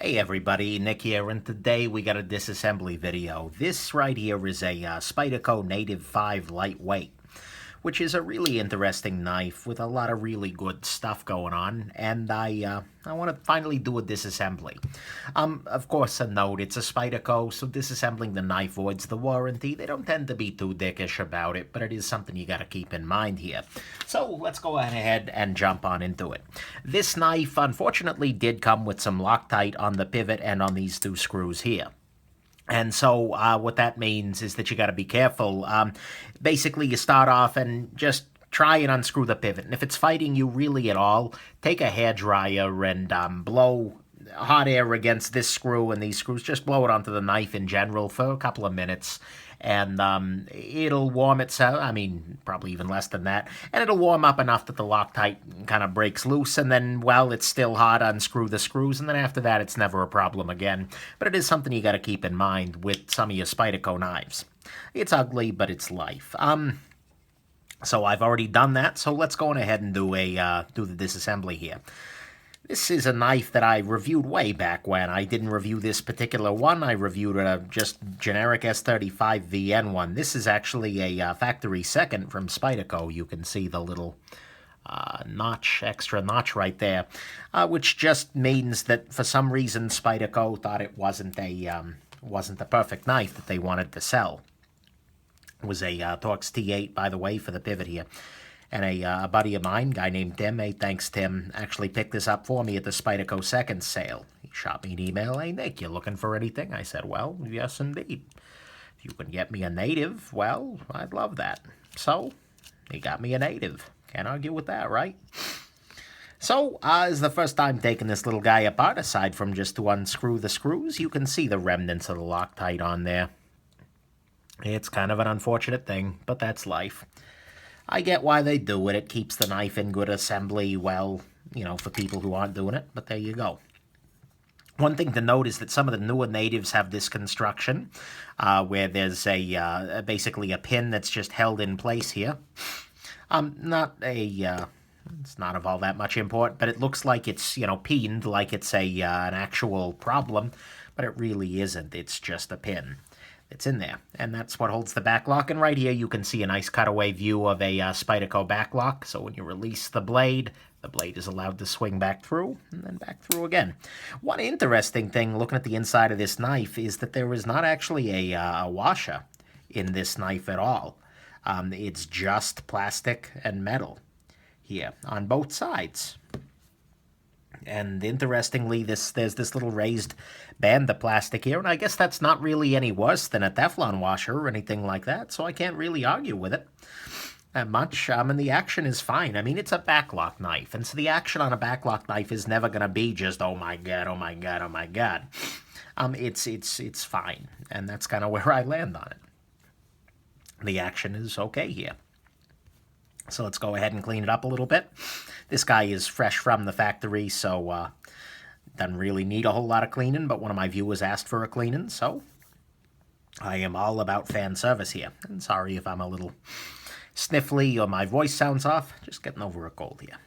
Hey everybody, Nick here, and today we got a disassembly video. This right here is a Spyderco Native 5 Lightweight, which is a really interesting knife with a lot of really good stuff going on, and I want to finally do a disassembly. Of course, a note, it's a Spyderco, so disassembling the knife voids the warranty. They don't tend to be too dickish about it, but it is something you got to keep in mind here. So let's go ahead and jump on into it. This knife, unfortunately, did come with some Loctite on the pivot and on these two screws here. And so what that means is that you got to be careful. Basically, you start off and just try and unscrew the pivot. And if it's fighting you really at all, take a hairdryer and blow hot air against this screw and these screws. Just blow it onto the knife in general for a couple of minutes. And it'll warm itself, I mean, probably even less than that. And it'll warm up enough that the Loctite kind of breaks loose. And then, well, it's still hot, unscrew the screws. And then after that, it's never a problem again. But it is something you got to keep in mind with some of your Spyderco knives. It's ugly, but it's life. So I've already done that. So let's go on ahead and do the disassembly here. This is a knife that I reviewed way back when. I didn't review this particular one. I reviewed a just generic S35 VN one. This is actually a factory second from Spyderco. You can see the little extra notch right there, which just means that for some reason Spyderco thought it wasn't the perfect knife that they wanted to sell. It was a Torx T8, by the way, for the pivot here. And a buddy of mine, guy named Tim, thanks Tim, actually picked this up for me at the Spyderco second sale. He shot me an email, "Hey Nick, you looking for anything?" I said, "Well, yes indeed. If you can get me a native, well, I'd love that." So, he got me a native. Can't argue with that, right? So, it's the first time taking this little guy apart, aside from just to unscrew the screws. You can see the remnants of the Loctite on there. It's kind of an unfortunate thing, but that's life. I get why they do it. It keeps the knife in good assembly, well, you know, for people who aren't doing it, but there you go. One thing to note is that some of the newer natives have this construction where there's basically a pin that's just held in place here. It's not of all that much import, but it looks like it's, you know, pinned, like it's an actual problem, but it really isn't. It's just a pin. It's in there, and that's what holds the back lock. And right here you can see a nice cutaway view of a Spyderco back lock. So when you release the blade is allowed to swing back through and then back through again. One interesting thing looking at the inside of this knife is that there is not actually a washer in this knife at all. It's just plastic and metal here on both sides. And interestingly, there's this little raised band of plastic here, and I guess that's not really any worse than a Teflon washer or anything like that, so I can't really argue with it that much. And the action is fine. I mean, it's a backlock knife, and so the action on a backlock knife is never going to be just, oh my god, oh my god, oh my god. It's fine, and that's kind of where I land on it. The action is okay here. So let's go ahead and clean it up a little bit. This guy is fresh from the factory, so doesn't really need a whole lot of cleaning, but one of my viewers asked for a cleaning, so I am all about fan service here. And sorry if I'm a little sniffly or my voice sounds off, just getting over a cold here.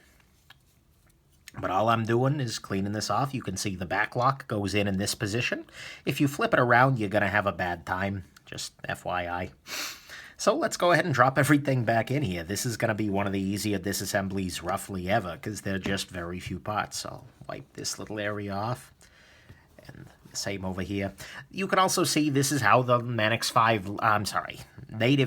But all I'm doing is cleaning this off. You can see the back lock goes in this position. If you flip it around, you're going to have a bad time, just FYI. So let's go ahead and drop everything back in here. This is going to be one of the easier disassemblies roughly ever, because there are just very few parts. So I'll wipe this little area off, and the same over here. You can also see this is how the Native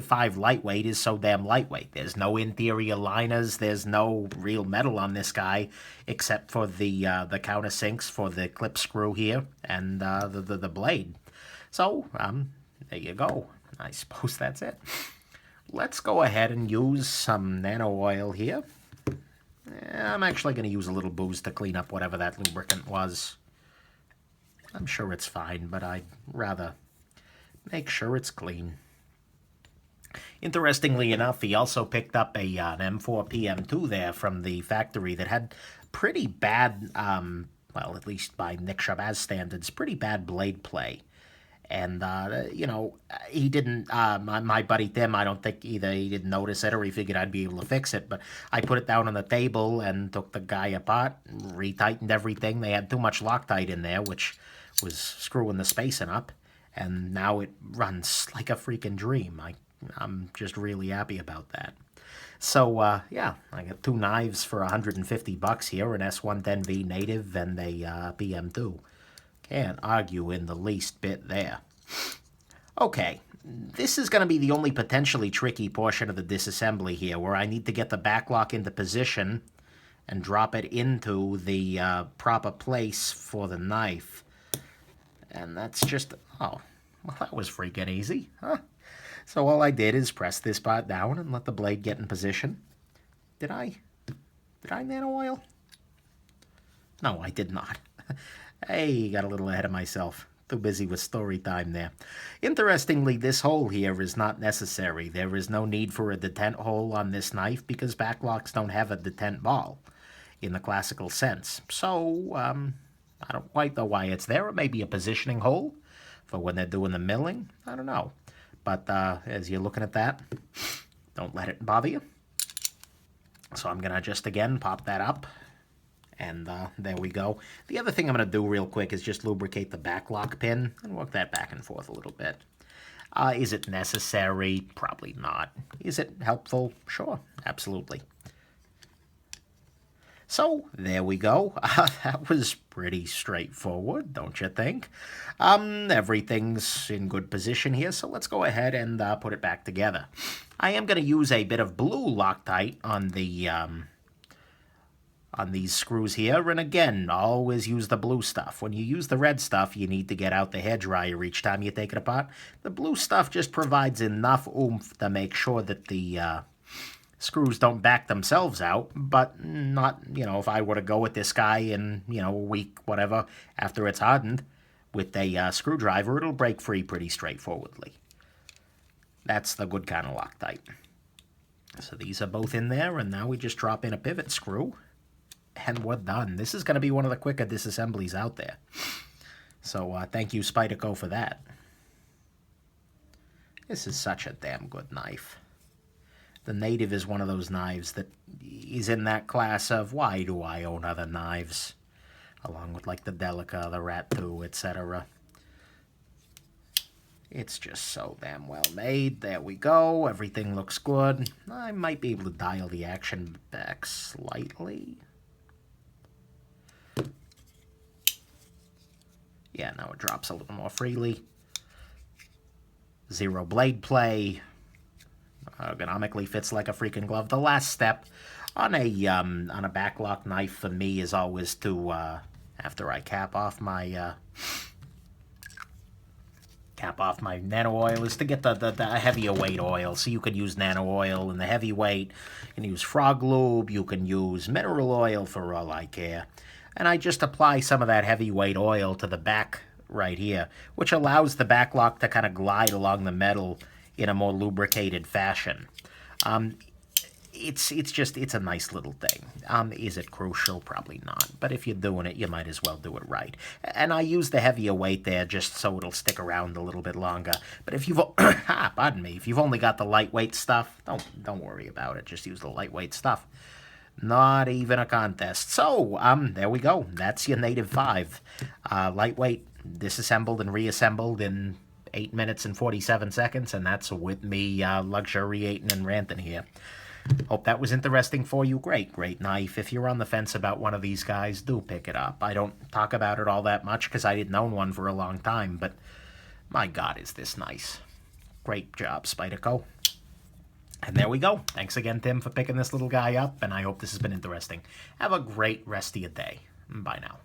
5 Lightweight is so damn lightweight. There's no interior liners. There's no real metal on this guy, except for the countersinks for the clip screw here and the blade. So, there you go. I suppose that's it. Let's go ahead and use some nano oil here. I'm actually going to use a little booze to clean up whatever that lubricant was. I'm sure it's fine, but I'd rather make sure it's clean. Interestingly enough, he also picked up an M4 PM2 there from the factory that had pretty bad, well, at least by Nick Chabaz standards, pretty bad blade play. And, he didn't, my buddy Tim, I don't think either he didn't notice it or he figured I'd be able to fix it. But I put it down on the table and took the guy apart, retightened everything. They had too much Loctite in there, which was screwing the spacing up. And now it runs like a freaking dream. I'm just really happy about that. So, yeah, I got 2 knives for $150 here, an S110V Native and a PM2. Can't argue in the least bit there. Okay, this is going to be the only potentially tricky portion of the disassembly here, where I need to get the back lock into position and drop it into the proper place for the knife. And that's just, oh, well, that was freaking easy, huh? So all I did is press this part down and let the blade get in position. Did I nano oil? No, I did not. Hey, got a little ahead of myself. Too busy with story time there. Interestingly, this hole here is not necessary. There is no need for a detent hole on this knife because backlocks don't have a detent ball in the classical sense. So, I don't quite know why it's there. It may be a positioning hole for when they're doing the milling. I don't know. But as you're looking at that, don't let it bother you. So I'm going to just, again, pop that up. And there we go. The other thing I'm going to do real quick is just lubricate the back lock pin and work that back and forth a little bit. Is it necessary? Probably not. Is it helpful? Sure, absolutely. So, there we go. That was pretty straightforward, don't you think? Everything's in good position here, so let's go ahead and put it back together. I am going to use a bit of blue Loctite on the on these screws here, and again, always use the blue stuff. When you use the red stuff, you need to get out the hairdryer each time you take it apart. The blue stuff just provides enough oomph to make sure that the screws don't back themselves out, but not, if I were to go with this guy in, a week, whatever, after it's hardened, with a screwdriver, it'll break free pretty straightforwardly. That's the good kind of Loctite. So these are both in there, and now we just drop in a pivot screw, and we're done. This is going to be one of the quicker disassemblies out there. So thank you, Spyderco, for that. This is such a damn good knife. The Native is one of those knives that is in that class of, why do I own other knives? Along with like the Delica, the Rat 2, etc. It's just so damn well made. There we go. Everything looks good. I might be able to dial the action back slightly. Yeah, now it drops a little more freely. Zero blade play. Ergonomically fits like a freaking glove. The last step on a backlock knife for me is always to, after I cap off my nano oil, is to get the heavier weight oil. So you could use nano oil in the heavyweight. You can use frog lube. You can use mineral oil for all I care. And I just apply some of that heavyweight oil to the back right here, which allows the backlock to kind of glide along the metal in a more lubricated fashion. It's a nice little thing. Is it crucial? Probably not. But if you're doing it, you might as well do it right. And I use the heavier weight there just so it'll stick around a little bit longer. But if you've pardon me, if you've only got the lightweight stuff, don't worry about it. Just use the lightweight stuff. Not even a contest. So, there we go. That's your Native 5. Lightweight, disassembled and reassembled in 8 minutes and 47 seconds, and that's with me luxuriating and ranting here. Hope that was interesting for you. Great knife. If you're on the fence about one of these guys, do pick it up. I don't talk about it all that much because I didn't own one for a long time, but my God, is this nice. Great job, Spyderco. And there we go. Thanks again, Tim, for picking this little guy up, and I hope this has been interesting. Have a great rest of your day. Bye now.